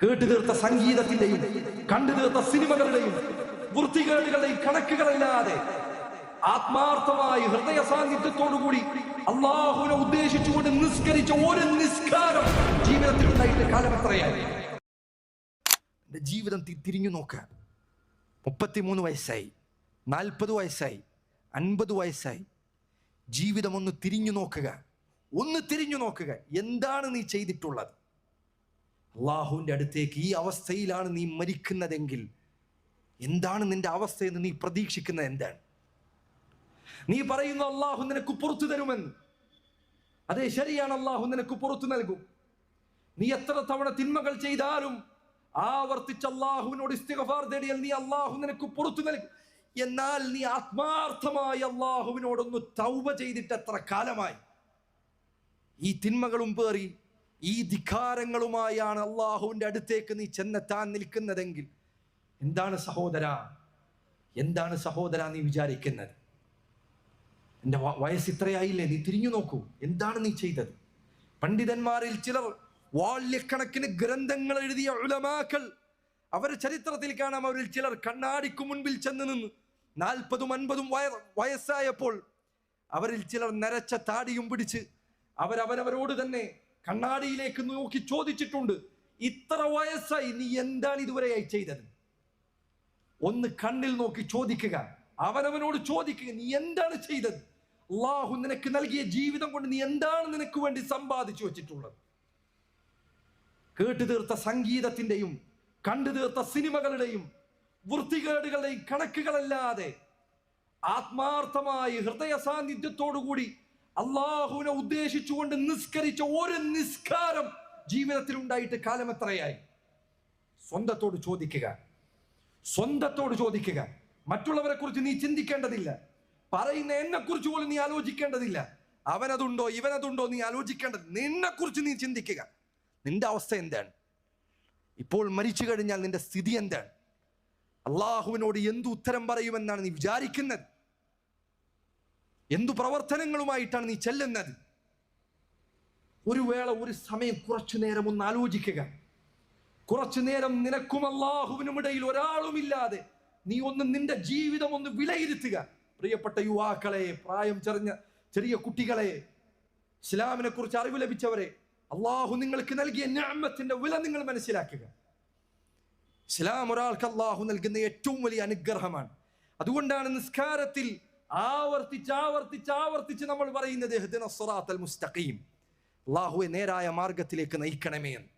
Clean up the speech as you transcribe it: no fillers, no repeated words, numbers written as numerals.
കേട്ടു തീർത്ത സംഗീതത്തിന്റെയും കണ്ടു തീർത്ത സിനിമകളുടെയും വൃത്തികേടുകളുടെയും കണക്കുകളില്ലാതെ ആത്മാർത്ഥമായി ഹൃദയ സാന്നിധ്യത്തോടുകൂടി അള്ളാഹുവിനെ ഉദ്ദേശിച്ചുകൊണ്ട് നിസ്കരിച്ച ഒരു നിസ്കാരം ജീവിതത്തിൽ ഉണ്ടായിട്ട് കാലം എത്രയായി? എന്റെ ജീവിതം തിരിഞ്ഞു നോക്ക. 33 വയസ്സായി, 40 വയസ്സായി, 50 വയസ്സായി. ജീവിതം ഒന്ന് തിരിഞ്ഞു നോക്കുക, ഒന്ന് തിരിഞ്ഞു നോക്കുക. എന്താണ് നീ ചെയ്തിട്ടുള്ളത്? അള്ളാഹുവിന്റെ അടുത്തേക്ക് ഈ അവസ്ഥയിലാണ് നീ മരിക്കുന്നതെങ്കിൽ എന്താണ് നിന്റെ അവസ്ഥയെന്ന് നീ പ്രതീക്ഷിക്കുന്നത്? എന്താണ് നീ പറയുന്നു? അള്ളാഹു നിനക്ക് പുറത്തു തരുമെന്ന്. അതെ, ശരിയാണ്, അള്ളാഹു നിനക്ക് പുറത്തു നൽകും. നീ എത്ര തവണ തിന്മകൾ ചെയ്താലും ആവർത്തിച്ച് അള്ളാഹുവിനോട് ഇസ്തിഗ്ഫാർ തേടിയാൽ നീ അള്ളാഹു നിനക്ക് പുറത്തു നൽകും. എന്നാൽ നീ ആത്മാർത്ഥമായി അള്ളാഹുവിനോടൊന്ന് തൗബ ചെയ്തിട്ട് എത്ര കാലമായി? ഈ തിന്മകളും പേറി ഈ ധിക്കാരങ്ങളുമായാണ് അള്ളാഹുവിന്റെ അടുത്തേക്ക് നീ ചെന്നെത്താൻ നിൽക്കുന്നതെങ്കിൽ എന്താണ് സഹോദര നീ വിചാരിക്കുന്നത്? എന്റെ വയസ്സ് ഇത്രയായില്ലേ? നീ തിരിഞ്ഞു നോക്കൂ. എന്താണ് നീ ചെയ്തത്? പണ്ഡിതന്മാരിൽ ചിലർ, വാല്യക്കണക്കിന് ഗ്രന്ഥങ്ങൾ എഴുതിയ ഉലമാക്കൾ, അവരുടെ ചരിത്രത്തിൽ കാണാം, അവരിൽ ചിലർ കണ്ണാടിക്ക് മുൻപിൽ ചെന്ന് നിന്ന് 40-50 വയസ്സായപ്പോൾ അവരിൽ ചിലർ നരച്ച താടിയും പിടിച്ച് അവരവരോട് തന്നെ കണ്ണാടിയിലേക്ക് നോക്കി ചോദിച്ചിട്ടുണ്ട്, ഇത്ര വയസ്സായി നീ എന്താണ് ഇതുവരെയായി ചെയ്തത്? ഒന്ന് കണ്ണിൽ നോക്കി ചോദിക്കുക, അവനവനോട് ചോദിക്കുക, നീ എന്താണ് ചെയ്തത്? അല്ലാഹു നിനക്ക് നൽകിയ ജീവിതം കൊണ്ട് നീ എന്താണ് നിനക്ക് വേണ്ടി സമ്പാദിച്ചു വെച്ചിട്ടുള്ളത്? കേട്ടു തീർത്ത സംഗീതത്തിന്റെയും കണ്ടു തീർത്ത സിനിമകളുടെയും വൃത്തികേടുകളുടെയും കണക്കുകളല്ലാതെ ആത്മാർത്ഥമായി ഹൃദയ സാന്നിധ്യത്തോടുകൂടി അള്ളാഹുവിനെ ഉദ്ദേശിച്ചുകൊണ്ട് നിസ്കരിച്ച ഒരു നിസ്കാരം ജീവിതത്തിൽ ഉണ്ടായിട്ട് കാലം എത്രയായി? സ്വന്തത്തോട് ചോദിക്കുക. മറ്റുള്ളവരെ കുറിച്ച് നീ ചിന്തിക്കേണ്ടതില്ല. പറയുന്ന എന്നെ കുറിച്ച് പോലും നീ ആലോചിക്കേണ്ടതില്ല. അവനതുണ്ടോ ഇവനതുണ്ടോ നീ ആലോചിക്കേണ്ടത്. നിന്നെ കുറിച്ച് നീ ചിന്തിക്കുക. നിന്റെ അവസ്ഥ എന്താണ്? ഇപ്പോൾ മരിച്ചു കഴിഞ്ഞാൽ നിന്റെ സ്ഥിതി എന്താണ്? അള്ളാഹുവിനോട് എന്തു ഉത്തരം പറയുമെന്നാണ് നീ വിചാരിക്കുന്നത്? എന്തു പ്രവർത്തനങ്ങളുമായിട്ടാണ് നീ ചെല്ലുന്നത്? ഒരു വേള, ഒരു സമയം, കുറച്ചു നേരം ഒന്ന് ആലോചിക്കുക. കുറച്ചു നേരം നിനക്കും അള്ളാഹുവിനും ഇടയിൽ ഒരാളുമില്ലാതെ നീ നിന്റെ ജീവിതം ഒന്ന് വിലയിരുത്തുക. പ്രിയപ്പെട്ട യുവാക്കളെ, പ്രായം ചെറിയ കുട്ടികളെ, ഇസ്ലാമിനെ കുറിച്ച് അറിവ് ലഭിച്ചവരെ, അള്ളാഹു നിങ്ങൾക്ക് നൽകിയ നിഅമത്തിന്റെ വില നിങ്ങൾ മനസ്സിലാക്കുക. ഇസ്ലാം ഒരാൾക്ക് അള്ളാഹു നൽകുന്ന ഏറ്റവും വലിയ അനുഗ്രഹമാണ്. അതുകൊണ്ടാണ് നിസ്കാരത്തിൽ ആവർത്തിച്ച് നമ്മൾ പറയുന്നത് ഇഹ്ദിന സിറാത്തൽ മുസ്തഖീം, അള്ളാഹുവെ നേരായ മാർഗത്തിലേക്ക് നയിക്കണമേ എന്ന്.